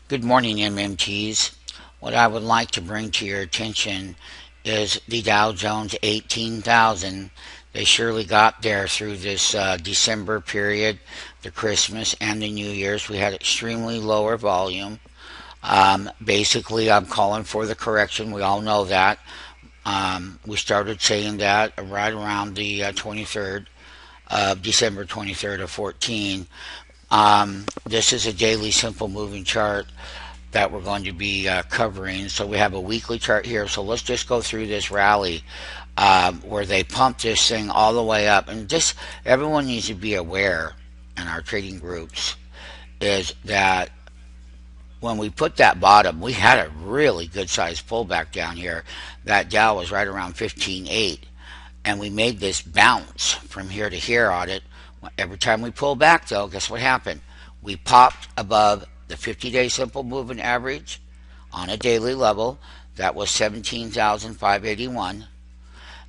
Good morning, MMTs. What I would like to bring to your attention is the Dow Jones 18,000. They surely got there through this December period, the Christmas and the New Year's. We had extremely lower volume. Basically, I'm calling for the correction. We all know that. We started saying that right around the 23rd of December 23rd of 14. This is a daily simple moving chart that we're going to be covering. So we have a weekly chart here. So let's just go through this rally where they pumped this thing all the way up. And just everyone needs to be aware in our trading groups is that when we put that bottom, we had a really good sized pullback down here. That Dow was right around 15.8. And we made this bounce from here to here on it. Every time we pull back, though, guess what happened? We popped above the 50-day simple moving average on a daily level. That was 17,581.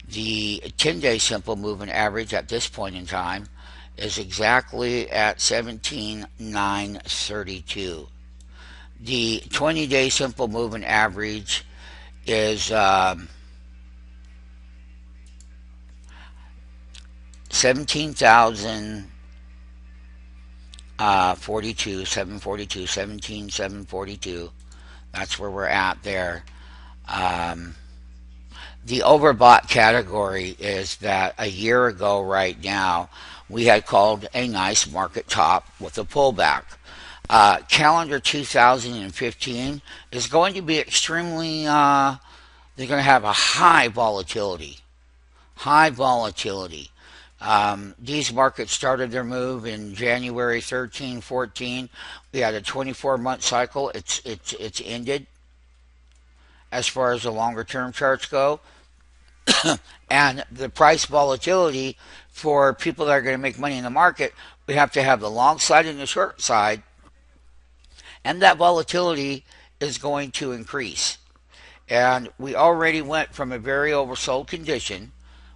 The 10-day simple moving average at this point in time is exactly at 17,932. The 20-day simple moving average is 17,042, 742, 17,742. That's where we're at there. The overbought category is that a year ago right now, we had called a nice market top with a pullback. Calendar 2015 is going to be extremely, they're going to have a high volatility. High volatility. These markets started their move in January 13, 14. We had a 24-month cycle. It's ended as far as the longer term charts go. And the price volatility for people that are going to make money in the market, we have to have the long side and the short side. And that volatility is going to increase. And we already went from a very oversold condition.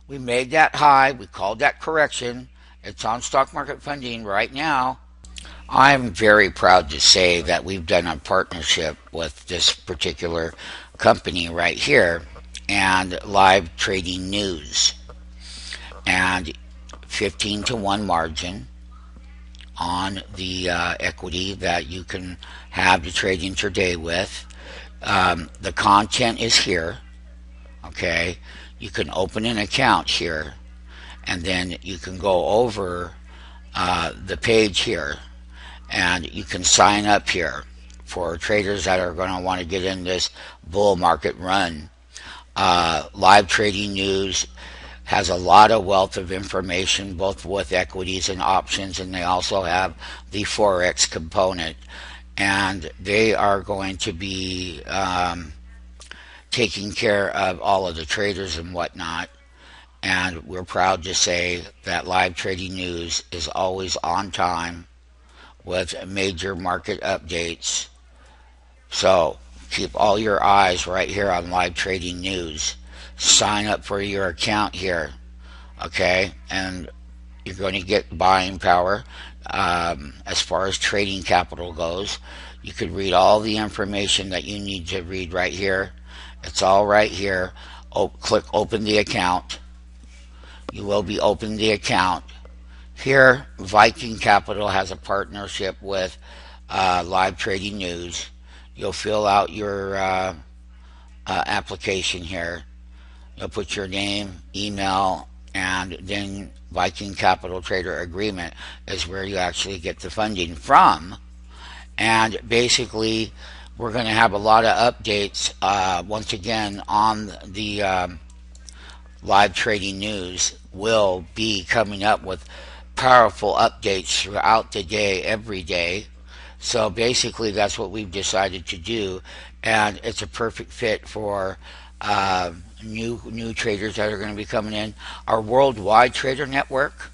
We made that high. We called that correction. It's on stock market funding right now. I'm very proud to say that we've done a partnership with this particular company right here and Live Trading News. And 15 to 1 margin on the equity that you can have to trade intraday with. The content is here. Okay. You can open an account here, and then you can go over the page here, and you can sign up here for traders that are going to want to get in this bull market run. Live Trading News has a lot of wealth of information, both with equities and options, and they also have the Forex component. And they are going to be taking care of all of the traders and whatnot. And we're proud to say that Live Trading News is always on time with major market updates. So keep all your eyes right here on Live Trading News. Sign up for your account here, okay? And you're going to get buying power. As far as trading capital goes, you could read all the information that you need to read right here. It's all right here. Click open the account. You will be opening the account. Here, Viking Capital has a partnership with Live Trading News. You'll fill out your application here. You'll put your name, email, and then Viking Capital Trader Agreement is where you actually get the funding from. And basically, we're going to have a lot of updates once again on the Live Trading News. Will be coming up with powerful updates throughout the day, every day. So basically, that's what we've decided to do, and it's a perfect fit for new traders that are going to be coming in. Our worldwide trader network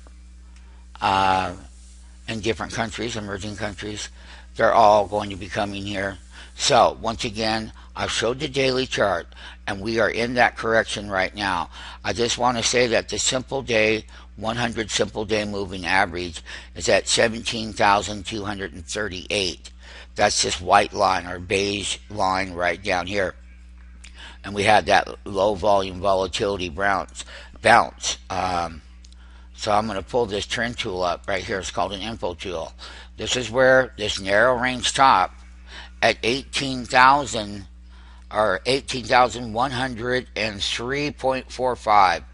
in different countries, emerging countries, they're all going to be coming here. So once again, I've showed the daily chart, and we are in that correction right now. I just want to say that the simple day 100 simple day moving average is at 17,238. That's this white line or beige line right down here. And we had that low volume volatility bounce. So I'm going to pull this trend tool up right here. It's called an info tool. This is where this narrow range top at 18,000 or 18,103.45.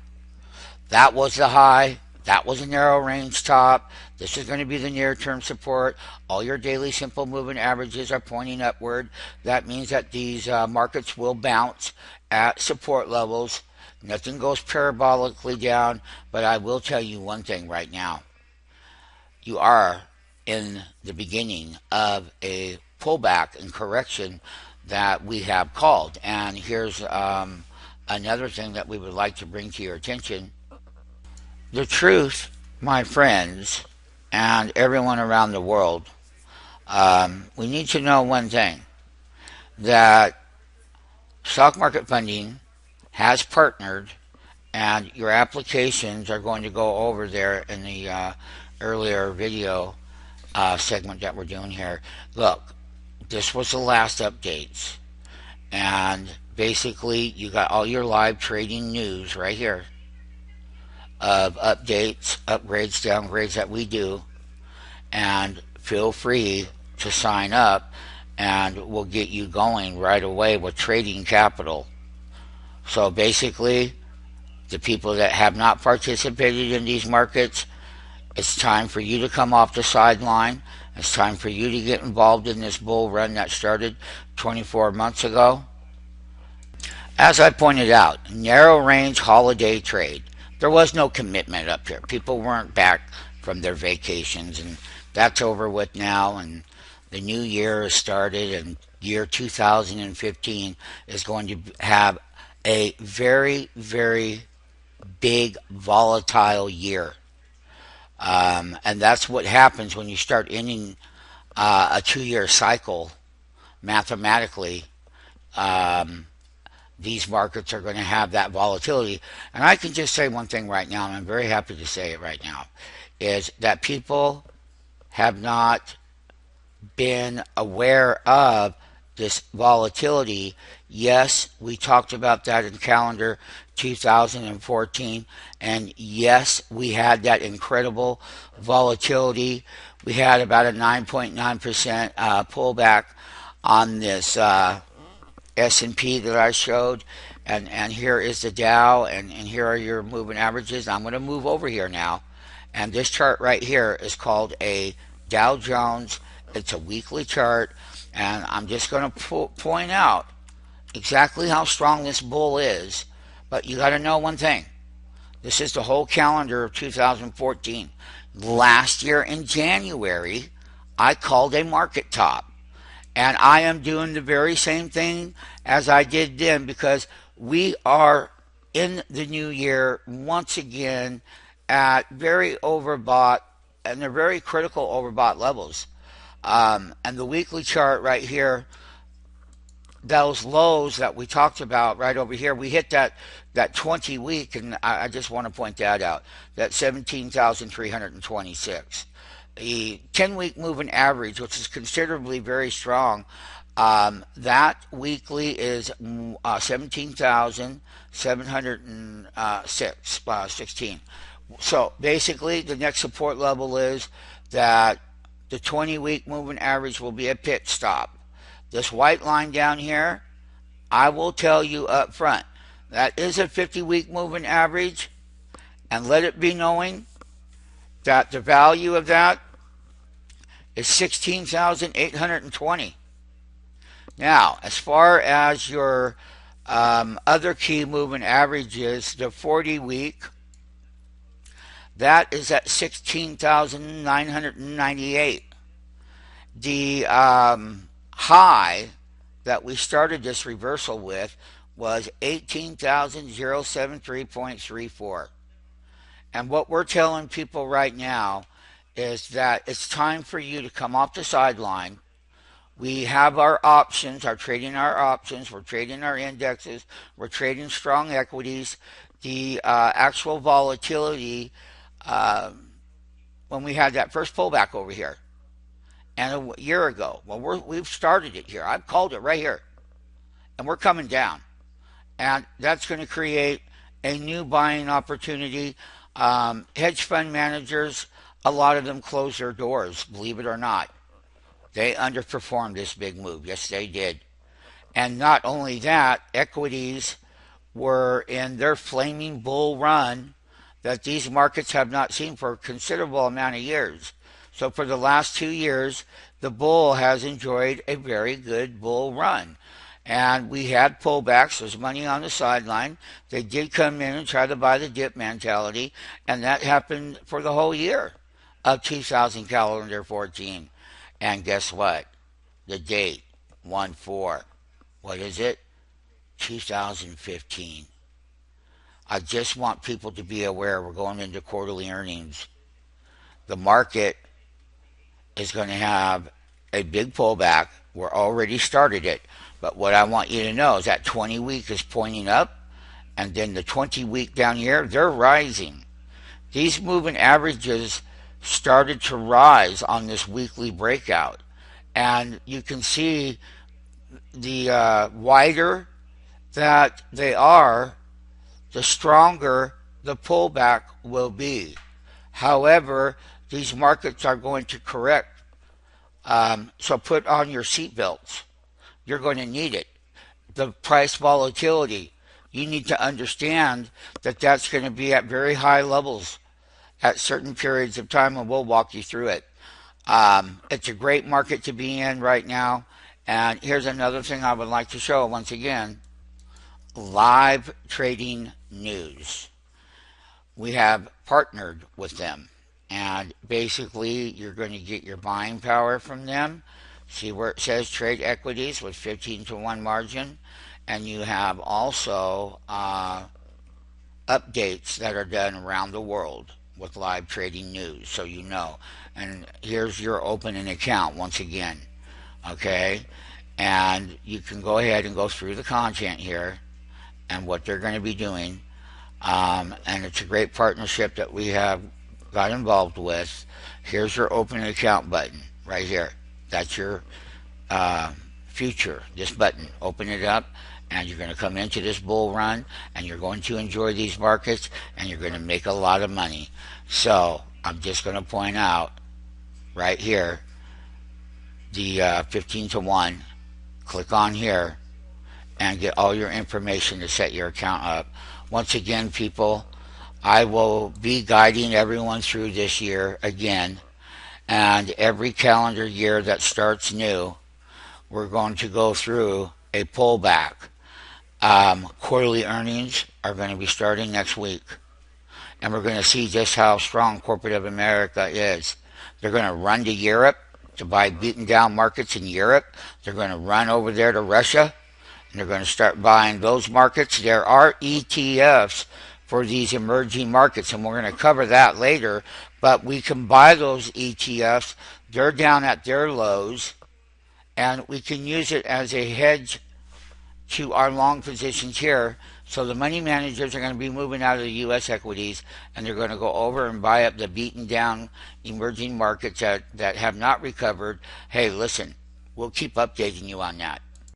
That was the high. That was a narrow range top. This is going to be the near term support. All your daily simple moving averages are pointing upward. That means that these markets will bounce at support levels. Nothing goes parabolically down, but I will tell you one thing right now. You are in the beginning of a pullback and correction that we have called. And here's another thing that we would like to bring to your attention. The truth, my friends, and everyone around the world, we need to know one thing, that stock market funding has partnered, and your applications are going to go over there in the earlier video segment that we're doing here. Look, this was the last updates, and basically you got all your live trading news right here of updates, upgrades, downgrades that we do, and feel free to sign up and we'll get you going right away with trading capital. So basically, the people that have not participated in these markets, it's time for you to come off the sideline. It's time for you to get involved in this bull run that started 24 months ago. As I pointed out, narrow range holiday trade. There was no commitment up here. People weren't back from their vacations, and that's over with now, and the new year has started, and year 2015 is going to have a very, very big volatile year. And that's what happens when you start ending a 2-year cycle mathematically. These markets are going to have that volatility. And I can just say one thing right now, and I'm very happy to say it right now, is that people have not been aware of this volatility. Yes, we talked about that in calendar 2014, and yes, we had that incredible volatility. We had about a 9.9% pullback on this S&P that I showed, and here is the Dow, and here are your moving averages. I'm going to move over here now, and this chart right here is called a Dow Jones. It's a weekly chart, and I'm just going to point out exactly how strong this bull is. But you got to know one thing. This is the whole calendar of 2014. Last year in January, I called a market top. And I am doing the very same thing as I did then, because we are in the new year once again at very overbought, and they're very critical overbought levels. And the weekly chart right here, those lows that we talked about right over here, we hit that 20 week, and I just want to point that out, that 17,326. The 10-week moving average, which is considerably very strong, that weekly is 17,716. So basically, the next support level is that the 20-week moving average will be a pit stop. This white line down here, I will tell you up front, that is a 50-week moving average, and let it be knowing that the value of that is 16,820. Now, as far as your other key moving averages, the 40-week, that is at 16,998. The high that we started this reversal with was 18,073.34. And what we're telling people right now is that it's time for you to come off the sideline. We have our options, we're trading our indexes, we're trading strong equities. The actual volatility, when we had that first pullback over here, and a year ago. Well, we've started it here. I've called it right here, and we're coming down. And that's going to create a new buying opportunity. Hedge fund managers, a lot of them closed their doors, believe it or not. They underperformed this big move. Yes, they did. And not only that, equities were in their flaming bull run that these markets have not seen for a considerable amount of years. So for the last 2 years, the bull has enjoyed a very good bull run. And we had pullbacks. There's money on the sideline. They did come in and try to buy the dip mentality, and that happened for the whole year of 2000 calendar 14. And guess what? The date, 1/4. What is it? 2015. I just want people to be aware we're going into quarterly earnings. The market is going to have a big pullback. We're already started it. But what I want you to know is that 20 week is pointing up, and then the 20 week down here, they're rising. These moving averages started to rise on this weekly breakout. And you can see the wider that they are, the stronger the pullback will be. However, these markets are going to correct. So put on your seatbelts. You're going to need it. The price volatility, you need to understand that that's going to be at very high levels at certain periods of time, and we'll walk you through it. It's a great market to be in right now. And here's another thing I would like to show once again. Live trading news. We have partnered with them. And basically, you're going to get your buying power from them. See where it says trade equities with 15-1 margin. And you have also updates that are done around the world with live trading news, so you know. And here's your opening account once again. Okay? And you can go ahead and go through the content here and what they're going to be doing. And it's a great partnership that we have got involved with. Here's your open account button right here. That's your future. This button, open it up, and you're going to come into this bull run, and you're going to enjoy these markets, and you're going to make a lot of money. So I'm just going to point out right here the 15-1. Click on here and get all your information to set your account up. Once again, people, I will be guiding everyone through this year again, and every calendar year that starts new, we're going to go through a pullback. Quarterly earnings are going to be starting next week, and we're going to see just how strong corporate of America is. They're going to run to Europe to buy beaten down markets in Europe. They're going to run over there to Russia, and they're going to start buying those markets. There are ETFs for these emerging markets, and we're going to cover that later, but we can buy those ETFs. They're down at their lows, and we can use it as a hedge to our long positions here. So the money managers are going to be moving out of the U.S. equities, and they're going to go over and buy up the beaten down emerging markets that have not recovered. Hey, listen, we'll keep updating you on that.